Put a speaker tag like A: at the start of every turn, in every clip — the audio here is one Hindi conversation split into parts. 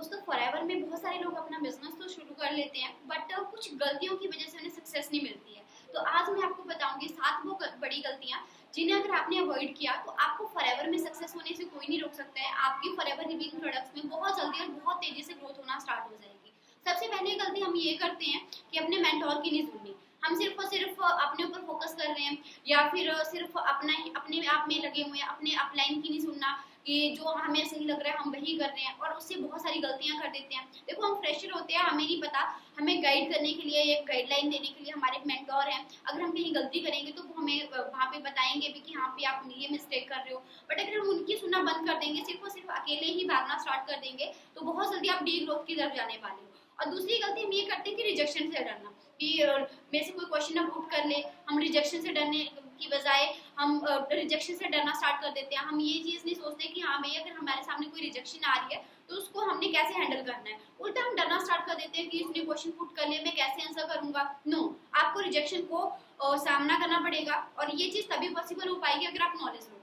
A: दोस्तों फॉरएवर में बहुत सारे लोग अपना बिजनेस तो शुरू कर लेते हैं बट कुछ गलतियों की वजह से उन्हें सक्सेस नहीं मिलती है। तो आज मैं आपको बताऊंगी 7 वो बड़ी गलतियां जिन्हें अगर आपने अवॉइड किया तो आपको फॉरएवर में सक्सेस होने से कोई नहीं रोक सकता है। आपकी फॉरएवर लिविंग प्रोडक्ट्स में बहुत जल्दी और बहुत तेजी से ग्रोथ होना स्टार्ट हो जाएगी। सबसे पहले गलती हम ये करते हैं कि अपने मेंटोर की नहीं सुननी। हम सिर्फ और सिर्फ अपने ऊपर फोकस कर रहे हैं या फिर सिर्फ अपने आप में लगे हुए हैं, अपने अपलाइन की नहीं सुनना कि जो हमें सही लग रहा है हम वही कर रहे हैं और उससे बहुत सारी गलतियां कर देते हैं। देखो हम फ्रेशर होते हैं, हमें नहीं पता, हमें गाइड करने के लिए एक गाइडलाइन देने के लिए हमारे मेंटोर हैं। अगर हम कहीं गलती करेंगे तो वो हमें वहाँ पे बताएंगे भी कि हाँ पे आप ये मिस्टेक कर रहे हो। बट अगर हम उनकी सुनना बंद कर देंगे, सिर्फ और सिर्फ अकेले ही भागना स्टार्ट कर देंगे तो बहुत जल्दी आप डी ग्रोथ की तरफ जाने वाले हो। और दूसरी गलती हम ये करते हैं कि रिजेक्शन से डरना कि मेरे से कोई क्वेश्चन ना पुट कर ले। हम रिजेक्शन से डरने की बजाय हम रिजेक्शन से डरना स्टार्ट कर देते हैं। हम ये चीज नहीं सोचते कि हाँ भाई अगर हमारे सामने कोई रिजेक्शन आ रही है तो उसको हमने कैसे हैंडल करना है। उल्टा हम डरना स्टार्ट कर देते हैं कि इसने क्वेश्चन पुट कर ले, मैं कैसे आंसर करूंगा। नो, आपको रिजेक्शन को सामना करना पड़ेगा और ये चीज तभी पॉसिबल हो पाएगी अगर आप नॉलेज लोगे।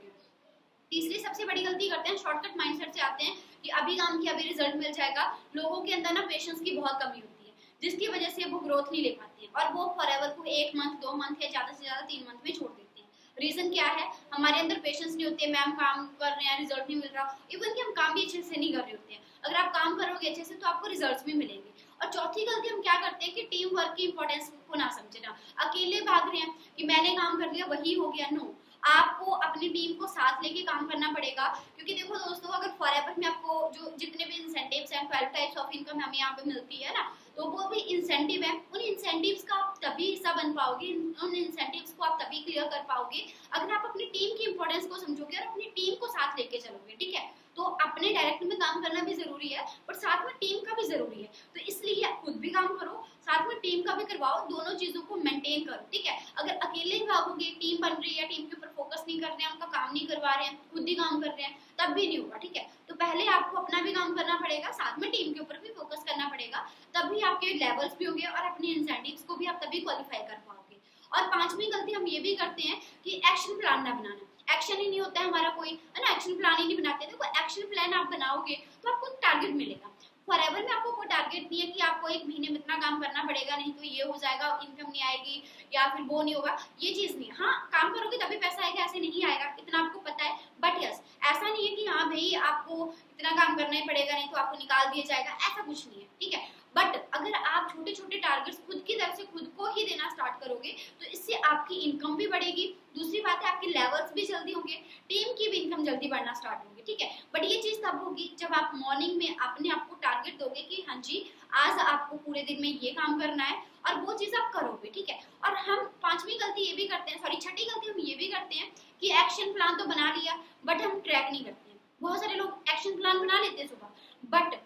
A: तीसरी सबसे बड़ी गलती करते हैं, शॉर्टकट माइंडसेट से आते हैं कि अभी काम किया अभी रिजल्ट मिल जाएगा। लोगों के अंदर ना पेशेंस की बहुत कमी होती है जिसकी वजह से वो ग्रोथ नहीं ले पाते हैं और वो फॉरएवर को 1 मंथ 2 मंथ या ज्यादा से ज्यादा 3 मंथ में छोड़ देते हैं। रीजन क्या है? हमारे अंदर पेशेंस नहीं होते, मैम काम कर रहे हैं रिजल्ट नहीं मिल रहा, इवन कि हम काम भी अच्छे से नहीं कर रहे होते हैं। अगर आप काम करोगे अच्छे से तो आपको रिजल्ट्स भी मिलेंगे। और चौथी गलती हम क्या करते हैं कि टीम वर्क की इंपॉर्टेंस को ना समझना। अकेले भाग रहे हैं कि मैंने काम कर लिया वही हो गया। नो, आपको अपनी टीम को साथ लेके काम करना पड़ेगा। क्योंकि देखो दोस्तों, अगर फॉरएवर में आपको जो जितने भी इंसेंटिव्स हैं, 12 टाइप्स ऑफ इनकम हमें यहाँ पे मिलती है ना, तो वो भी इंसेंटिव है। उन इंसेंटिव्स का आप तभी हिस्सा बन पाओगे, उन इंसेंटिव्स को आप तभी क्लियर कर पाओगे अगर आप अपनी टीम की इंपॉर्टेंस को समझोगे और अपनी टीम को साथ लेके चलोगे। ठीक है, तो अपने डायरेक्ट में काम करना भी जरूरी है पर साथ में टीम का भी जरूरी है। तो इसलिए आप खुद भी काम करो, साथ में टीम का भी करवाओ, दोनों चीजों को मेंटेन करो। ठीक है, अगर अकेले भागोगे, टीम बन रही है, टीम के ऊपर फोकस नहीं कर रहे हैं, उनका काम नहीं करवा रहे हैं, खुद ही काम कर रहे हैं, तब भी नहीं होगा। ठीक है, तो पहले आपको अपना भी काम करना पड़ेगा, साथ में टीम के ऊपर भी फोकस करना पड़ेगा, तभी आपके लेवल्स भी होंगे और अपने इंसेंटिव्स को भी आप तभी क्वालिफाई कर पाओगे। और पांचवी गलती हम ये भी करते हैं कि एक्शन प्लान ना बनाना। एक्शन ही नहीं होता है हमारा कोई, है ना, एक्शन प्लान ही नहीं बनाते। देखो एक्शन प्लान आप बनाओगे तो आपको टारगेट मिलेगा। फॉरएवर में आपको कोई टारगेट नहीं है कि आपको 1 महीने में इतना काम करना पड़ेगा, नहीं तो ये हो जाएगा, इनकम नहीं आएगी या फिर वो नहीं होगा, ये चीज नहीं। हाँ, काम करोगे तभी पैसा आएगा, ऐसे नहीं आएगा, इतना आपको पता है। बट यस, ऐसा नहीं है कि हाँ भाई आपको इतना काम करना ही पड़ेगा नहीं तो आपको निकाल दिया जाएगा, ऐसा कुछ नहीं है। ठीक है, बट अगर आप छोटे छोटे टारगेट्स खुद की तरफ से खुद को ही देना स्टार्ट करोगे तो इससे आपकी इनकम भी बढ़ेगी। दूसरी बात है आपके लेवल्स भी जल्दी होंगे, टीम की भी इनकम जल्दी बढ़ना स्टार्ट होगी। ठीक है, बट ये चीज तब होगी जब आप मॉर्निंग में अपने आप को टारगेट दोगे कि हाँ जी आज आपको पूरे दिन में ये काम करना है और वो चीज आप करोगे। ठीक है, और हम पांचवी गलती ये भी करते हैं, सॉरी छठी गलती हम ये भी करते हैं कि एक्शन प्लान तो बना लिया बट हम ट्रैक नहीं करते हैं। बहुत सारे लोग एक्शन प्लान बना लेते हैं सुबह, बट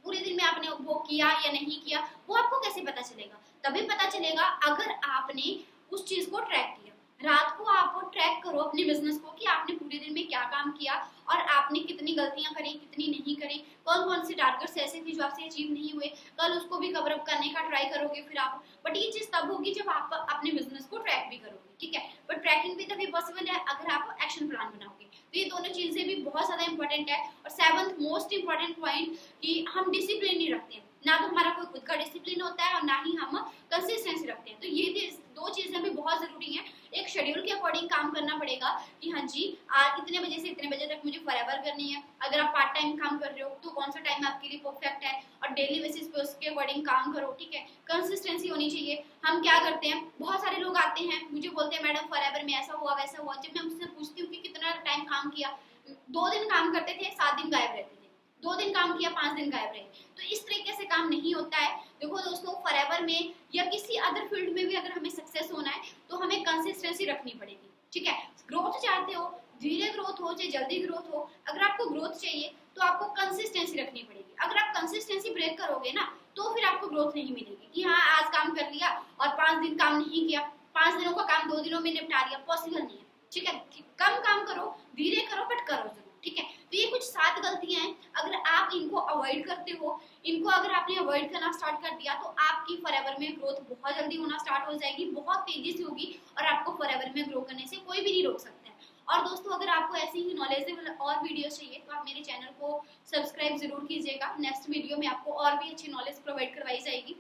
A: पूरे दिन में आपने वो किया या नहीं किया वो आपको कैसे पता चलेगा? तभी पता चलेगा अगर आपने उस चीज को ट्रैक किया। रात को आप ट्रैक करो अपने बिजनेस को कि आपने पूरे दिन में क्या काम किया और आपने कितनी गलतियां करी, कितनी नहीं करी, कौन कौन से टारगेट्स ऐसे थे जो आपसे अचीव नहीं हुए, कल उसको भी कवर अप करने का ट्राई करोगे फिर आप। बट ये चीज तब होगी जब आप अपने बिजनेस को ट्रैक भी करोगे। ठीक है, बट ट्रैकिंग भी तभी पॉसिबल है अगर आप एक्शन प्लान बनाओगे। तो ये दोनों चीजें भी बहुत ज्यादा इंपॉर्टेंट है। और 7th मोस्ट इंपॉर्टेंट पॉइंट कि हम डिसिप्लिन नहीं रखते हैं, ना तो हमारा कोई खुद का डिसिप्लिन होता है और ना ही हम कंसिस्टेंसी रखते हैं। तो ये दो चीजें भी बहुत जरूरी हैं। एक शेड्यूल के अकॉर्डिंग काम करना पड़ेगा कि हाँ जी आज इतने बजे से इतने बजे तक मुझे फॉरएवर करनी है। अगर आप पार्ट टाइम काम कर रहे हो तो कौन सा टाइम आपके लिए परफेक्ट है और डेली बेसिस पे उसके अकॉर्डिंग काम करो। ठीक है, कंसिस्टेंसी होनी चाहिए। हम क्या करते हैं, बहुत सारे लोग आते हैं मुझे बोलते हैं मैडम फॉरएवर में ऐसा हुआ वैसा हुआ। जब मैं उनसे पूछती हूँ कि कितना टाइम काम किया, 2 दिन काम करते थे 7 दिन गायब रहते थे, 2 दिन काम किया 5 दिन गायब रहे। तो इस तरीके से काम नहीं होता है। देखो दोस्तों, फॉरएवर में या किसी अदर फील्ड में भी अगर हमें सक्सेस होना है तो हमें कंसिस्टेंसी रखनी पड़ेगी। ठीक है, ग्रोथ चाहते हो, धीरे ग्रोथ हो चाहे जल्दी ग्रोथ हो, अगर आपको ग्रोथ चाहिए तो आपको कंसिस्टेंसी रखनी पड़ेगी। अगर आप कंसिस्टेंसी ब्रेक करोगे ना तो फिर आपको ग्रोथ नहीं मिलेगी कि हाँ आज काम कर लिया और 5 दिन काम नहीं किया, 5 दिनों का काम 2 दिनों में निपटा लिया, पॉसिबल नहीं है। ठीक है, कम काम करो, धीरे करो, बट करो जरूर। ठीक है, तो ये कुछ 7 गलतियां हैं। अगर आप इनको अवॉइड करते हो, इनको अगर आपने अवॉइड करना स्टार्ट कर दिया तो आपकी फॉरएवर में ग्रोथ बहुत जल्दी होना स्टार्ट हो जाएगी, बहुत तेजी से होगी और आपको फॉरएवर में ग्रो करने से कोई भी नहीं रोक सकता है। और दोस्तों अगर आपको ऐसी ही नॉलेजेबल और वीडियो चाहिए तो आप मेरे चैनल को सब्सक्राइब जरूर कीजिएगा। नेक्स्ट वीडियो में आपको और भी अच्छी नॉलेज प्रोवाइड करवाई जाएगी।